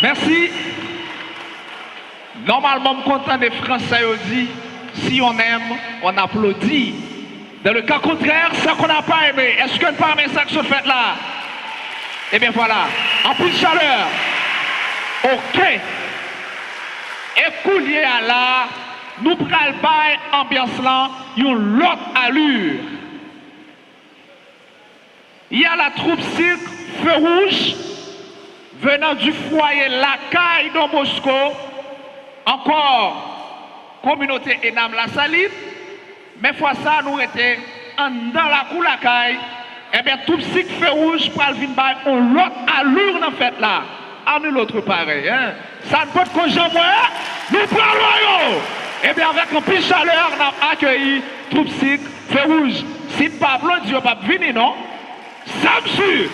Merci. Normalement, je suis content des Français dit, si on aime, on applaudit. Dans le cas contraire, c'est qu'on n'a pas aimé. Est-ce qu'on n'a pas aimé ça que je fais là? Eh bien voilà, en plus de chaleur. Ok. Et coulier à là, nous prenons l'ambiance là, une autre allure. Il y a la troupe cirque Feu Rouge. venant du foyer Lacaille Don Bosco, encore communauté Enam La Saline, mais fois ça nous étions dans la cour Lacaille, et bien tout petit feu rouge pour le venir on l'autre allure dans fête là, à nous l'autre pareil. Hein? Ça ne peut pas que moi, nous prenons. Et bien avec un peu de chaleur, on a accueilli tout petit feu rouge. Si Pablo dit pas venir non, ça me suit.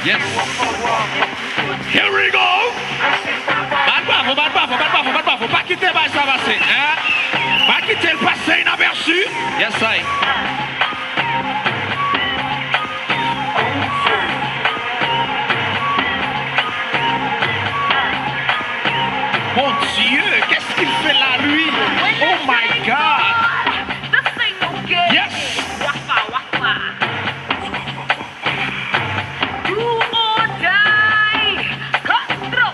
Yes. Here we go. Faut pas quitter ça passer. Hein? Pas quitter le passé inaperçu. Yes, I. Mon Dieu, qu'est-ce qu'il fait là, lui? Oh my God. Yes. Do or die. Cut through.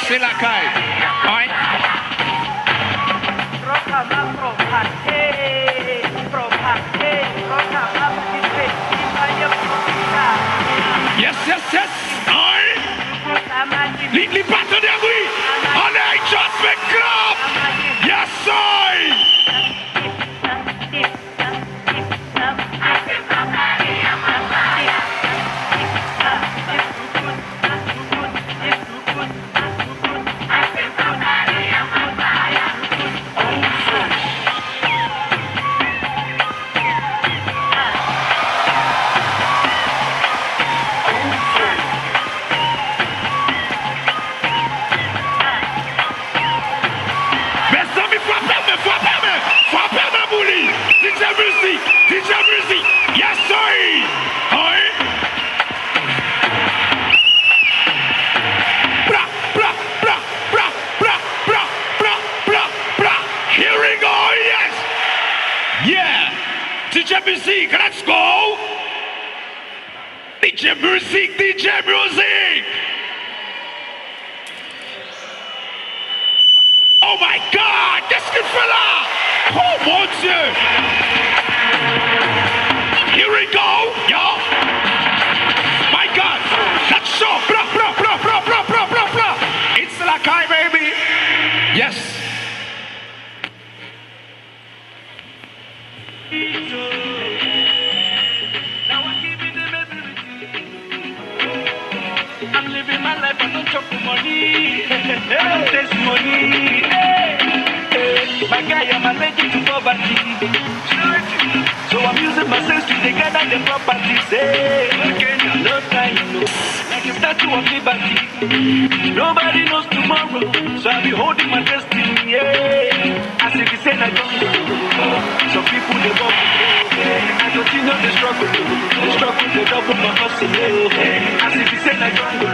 c'est la caille. Ouais. Yes, yes, yes. Ouais. Les partenaires, oui. Allez, just make club. Yes, sir. DJ music, yes sir. Alright. Blah blah blah blah blah blah blah blah blah. Here we go, yes. Yeah. DJ music, let's go. DJ music, DJ music. Oh my God, qu'est-ce qu'il fait là? Oh mon Dieu. Here we go, yo. My God, let's show. Blah, blah, blah, blah, blah, blah, blah, blah. It's La Caille, baby. Yes. I'm living my life, I don't chop for money. I don't taste money. My guy, I'm allergic to poverty. So I'm using my sense to gather the properties. No time, no. Like a statue of liberty. Nobody knows tomorrow, so I'll be holding my destiny. Yeah. As if it's in a jungle. Some people they go. I continue the struggle. The struggle, they double my hustle. As if it's in a jungle.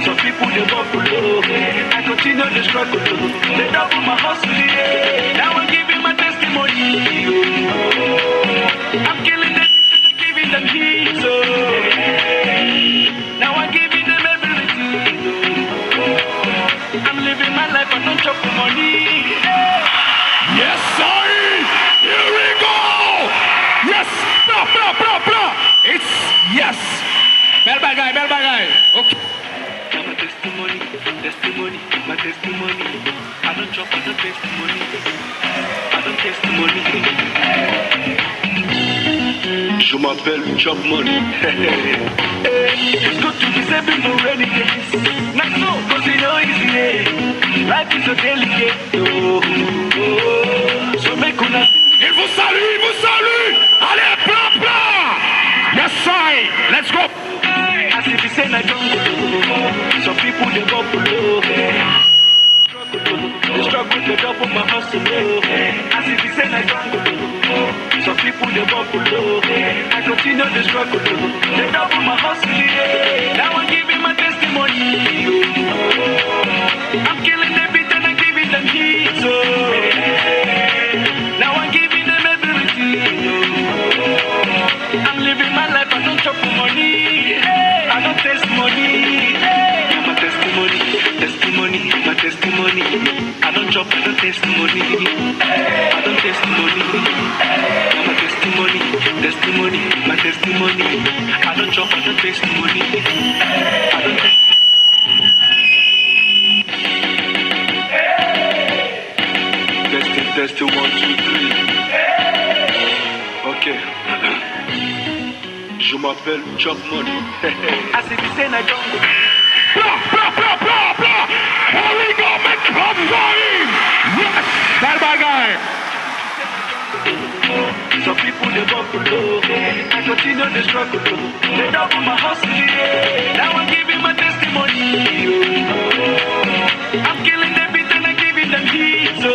Some people they go below. I continue the struggle. They double my hustle. Now I'm giving my testimony. I'm killing them, giving them heat. So now I'm giving them everything. I'm living my life, I don't chop for money. Yes, sorry. Here we go. Yes. Blah, blah, blah, blah. It's yes. Bel bagay. Okay. I'm a testimony, testimony, my testimony. I don't chop, I don't testimony. I don't testimony. Je m'appelle Chop Money. It's good to be saving for rainy days. Not so, cause it's no easy. Life is so delicate. So make una. Il vous salue. Allez, blah, blah. Yes, sir. Let's go. As if it's in a jungle. Some people they go below. The struggle they double my hustle. As if it's in a jungle. Some people they go below. I continue the struggle. They double my hustle. Now I'm giving my testimony. I'm killing them beat and I'm giving them heat. So now I'm giving them everything. I'm living my life, I don't chop for money. I don't taste money. I'm a testimony, my testimony. I don't chop, I don't taste money. I don't taste money. I'm a testimony, my testimony. I don't chop, I don't taste money. I don't taste. Test 1, 2, 3. Ok. Je m'appelle Chop Money. As if it's in a jungle. Blah, blah, blah, blah, blah. Here we go, make club going. Yes. Bel bagay. Some people they go below. I continue the struggle. They double my hustle. Now I'm giving my testimony. I'm killing them beat and I'm giving them heat. So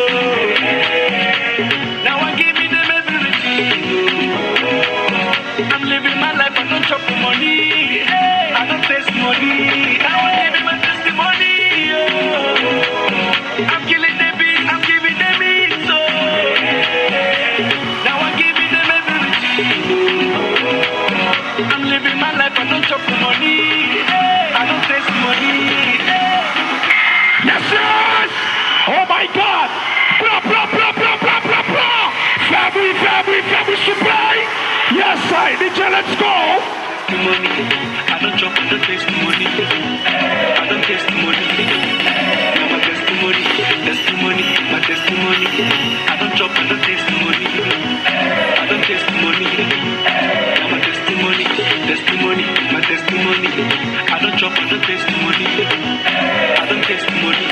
now I'm giving them everything. I'm living my life, I don't chop for money. I don't taste money. Now I'm giving my testimony. I'm killing them beat, I'm giving them heat. So now I'm giving them everything. I'm living my life, I don't chop for money. I don't taste money. side. DJ, let's go. Testimony. I don't jump on the testimony. I don't testimony. No, my testimony. Testimony. My testimony. I don't jump on the testimony. I don't testimony. No, my testimony. Testimony. My testimony. I don't jump on the testimony. I don't testimony.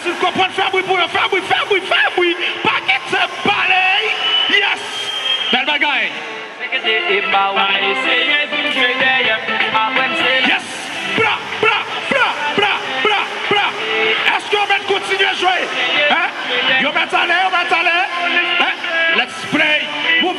Si vous comprenez, faire bruit pour faire bruit. Paquet de balai. Yes. Belle bagaille. Yes. Bra. Est-ce qu'on va continuer à jouer? Hein? Yo met à l'air. Hein? Let's play. Move.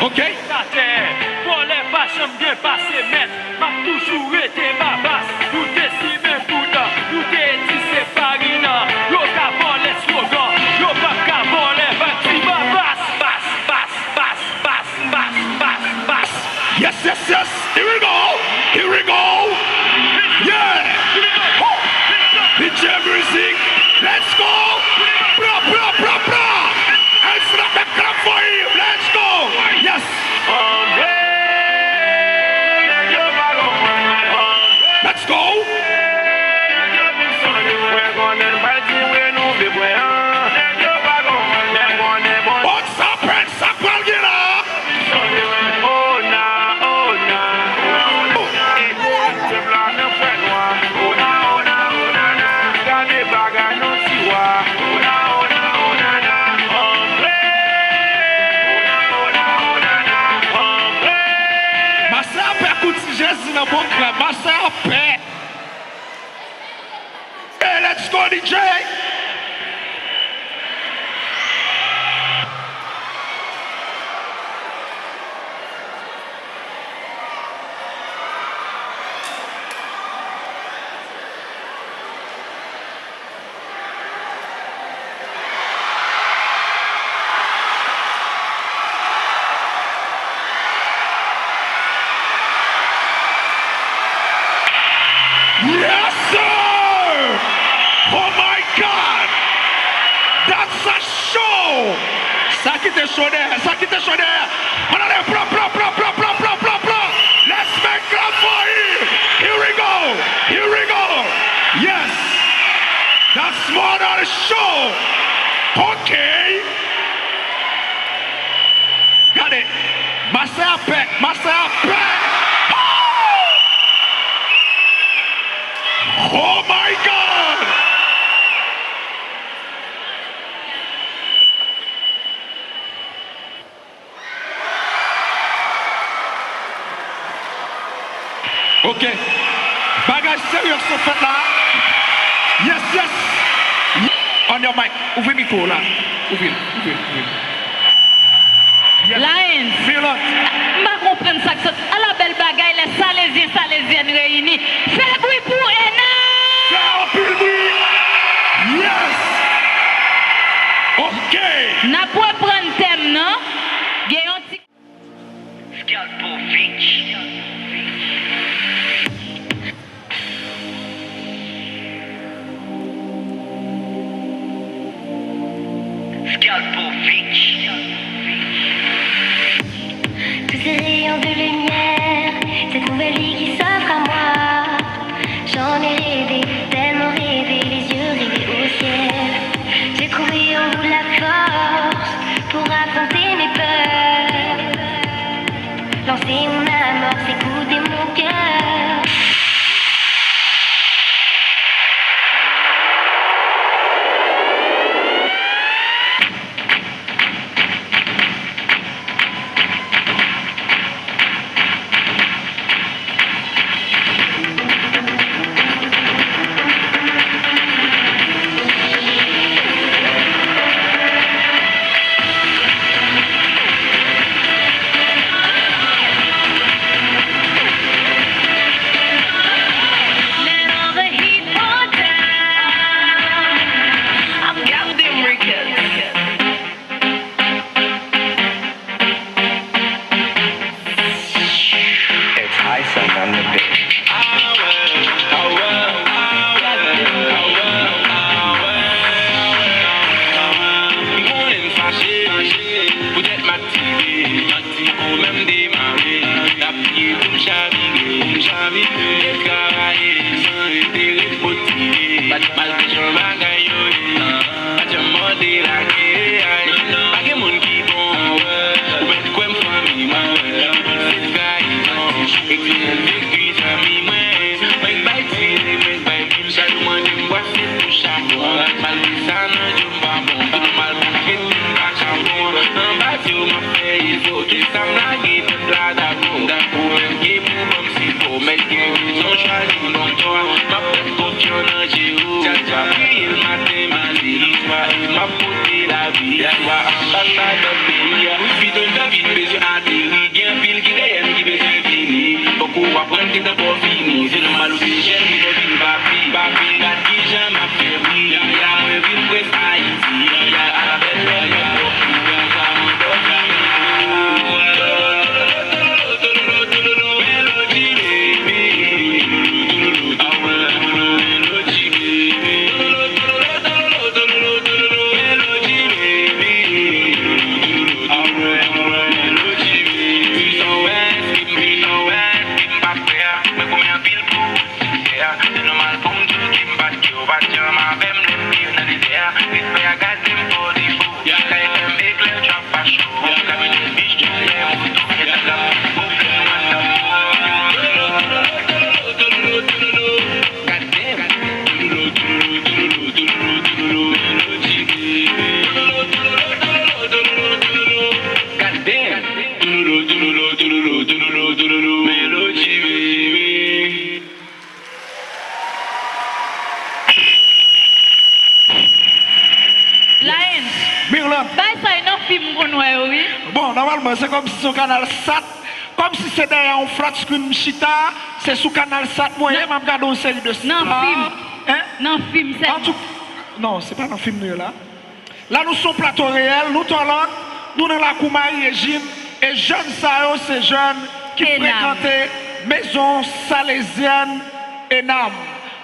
Ok. Pour les vaches, bien passé, mais m'a toujours été ma basse. Nous décimons pour nous dit c'est farina. Yo qu'avant les slogans, yo pas qu'avant les bâtiments. Basse. Yes. Here we go. Yeah. DJ music. Let's go. Bra. It's not a clap for him. Let's go. Yes. Let's go. What's up, Sapalgina? Hey, let's go, DJ. Yes, sir! Oh my God! That's a show! Ça qui te chaud there. On a les bra. Let's make clap for him! Here we go! Yes! That's more than a show! Okay! Got it! Master Peck! Oh my God! Ok. Bagage sérieux sont faits là. Yes. On your mic. Ouvrez le micro là. Ouvrez. Yes. Lions. Feel it. Je comprends ça que à la belle bagaille, les Salésiennes réunis. Fais bruit pour Ena. Fais un peu de bruit. Yes. Ok. N'a pas prendre thème, non? Gagnons. Malpichon bagay yo Acha mode la ke Ake moun ki bon Ou bet kwen fami mwen Sit kay non Ekvinen vekri zami mwen Mwen bay tire, mwen bay kim Salouman dim wase tou chakon Malpi sa nan jom babon Malpi ketin bak chakon An bati ou ma fe yifo Ki sam la ge pet la dako Dako men ge pou bom si po Met gen son chali non to Ma pet kopyon nan jirou Tja priye l matin ma zi l'histoire Ma pote la vie Ywa ambassadeur pays Bidon David beze atterri Gen pil ki gayen ki beze fini Beaucoup apprendre ki ta po fini Se le mal ou se jen mi de vin bapi Bapi gat ki jen ma febri Ya mwen vin pres Haiti Ya abel ya popi Ya mwen popi Bon, normalement, c'est comme si sur canal SAT, comme si c'était un flat screen chita, c'est sous canal SAT, moi, je regarde une série de stars. Non, film. Hein? Non, film, c'est. Non, c'est pas dans le film là. Là, nous sommes plateau réel, nous talons, nous dans la Koumaï et Jim, et jeunes, ça, c'est jeunes qui fréquentaient maison salésienne et Nam.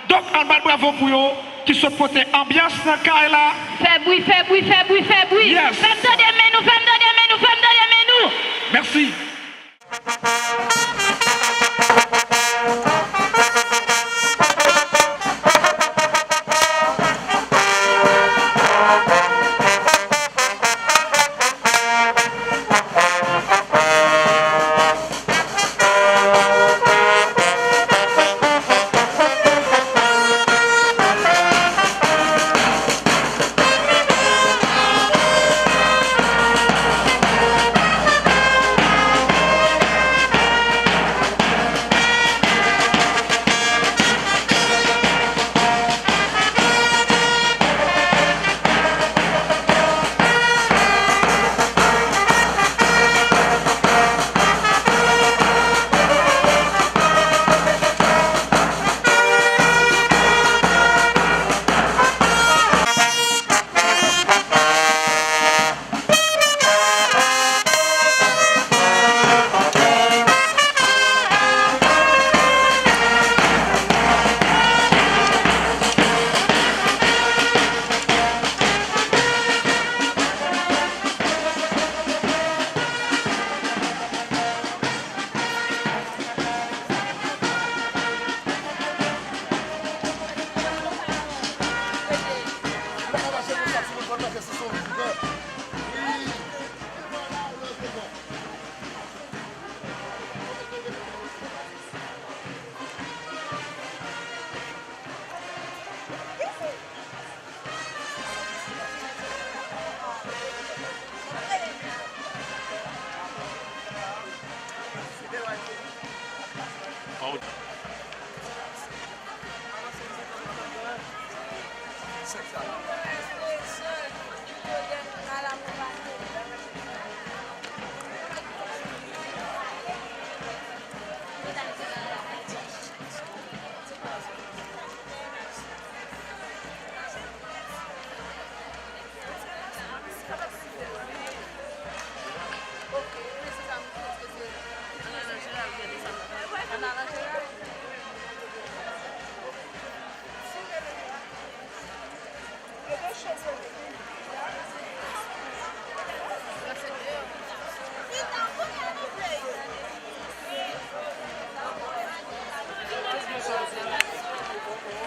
Donc, on va bravo pour eux. Qui se porte ambiance dans le cas là. Fais bruit, fais bruit, fais bruit, fais bruit. Yes. Fais-moi dans les menus, fais-moi dans les menus, fais-moi dans les menus. Merci.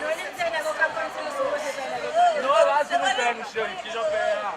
No le tiene boca con su chérie, qui j'en fais là?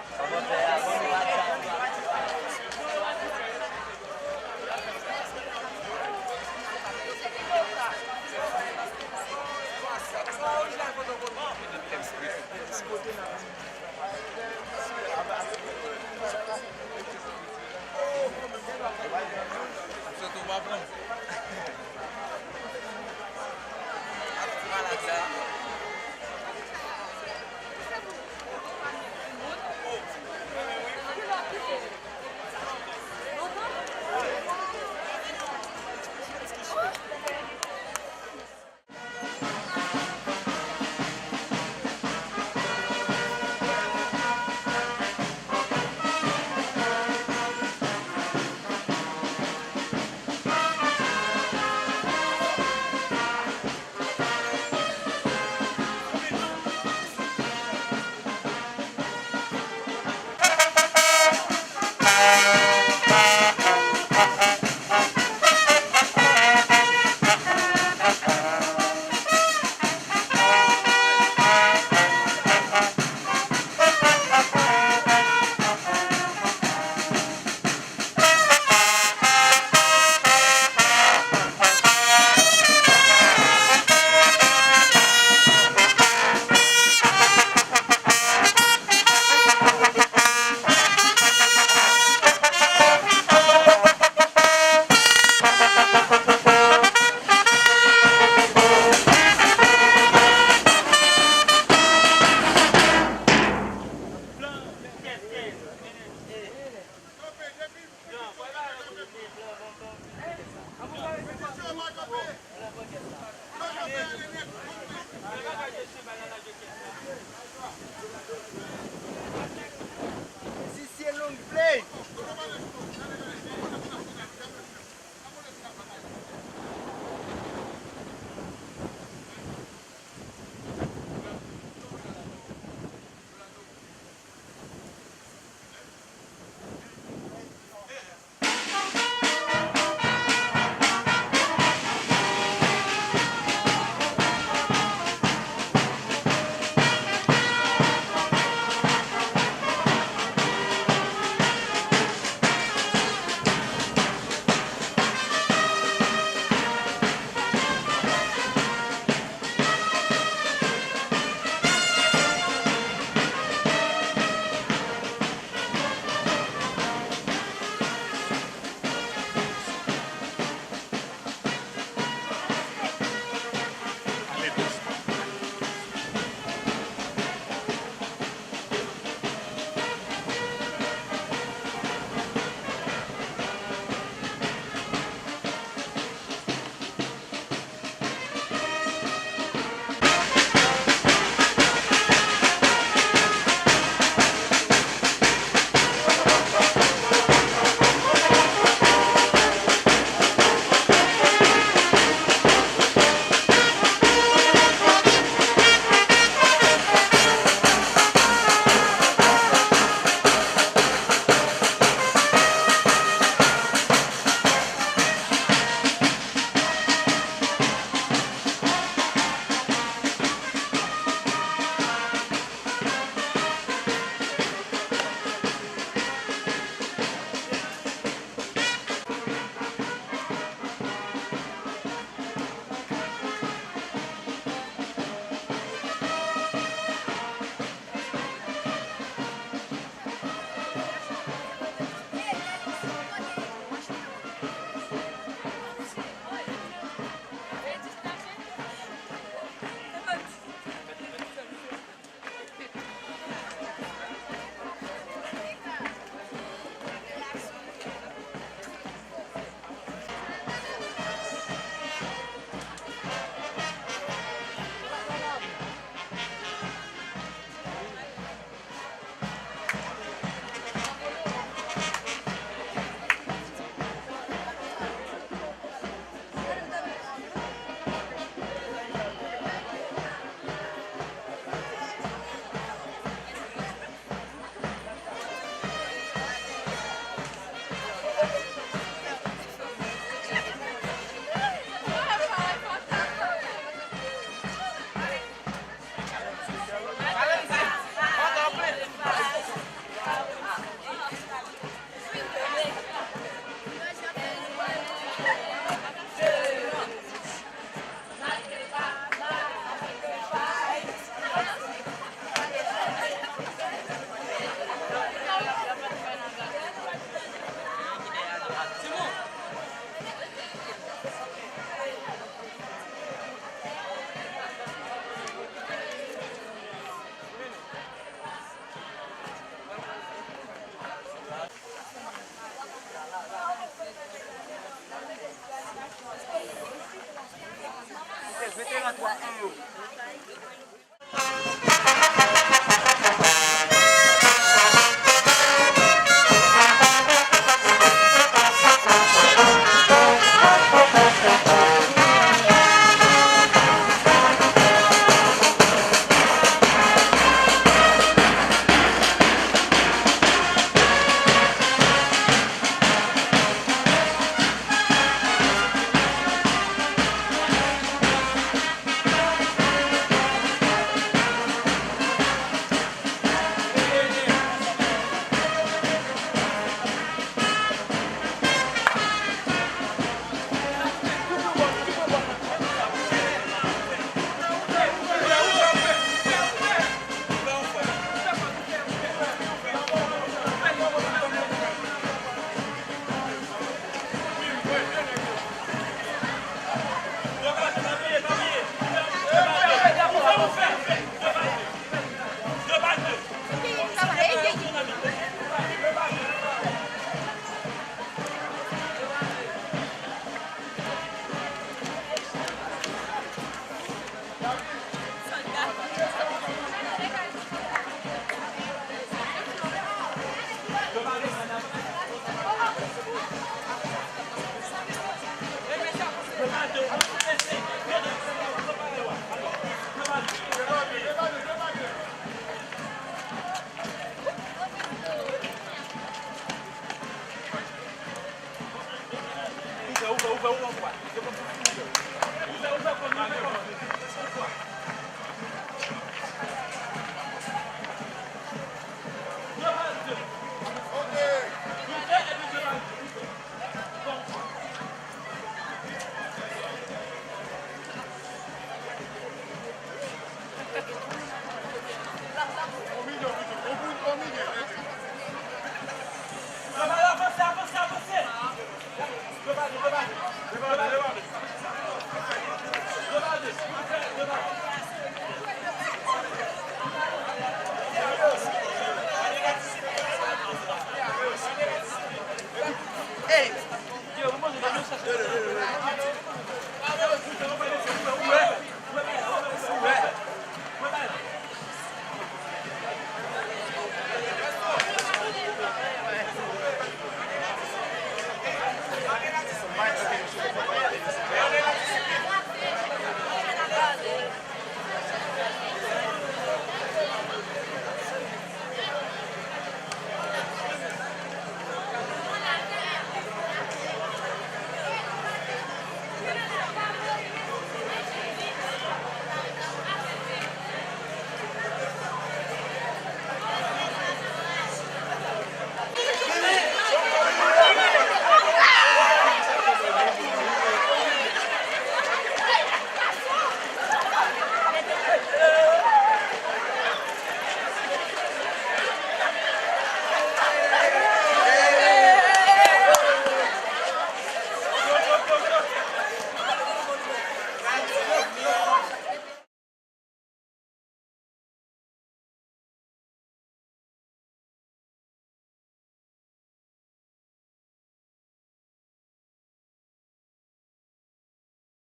Uva,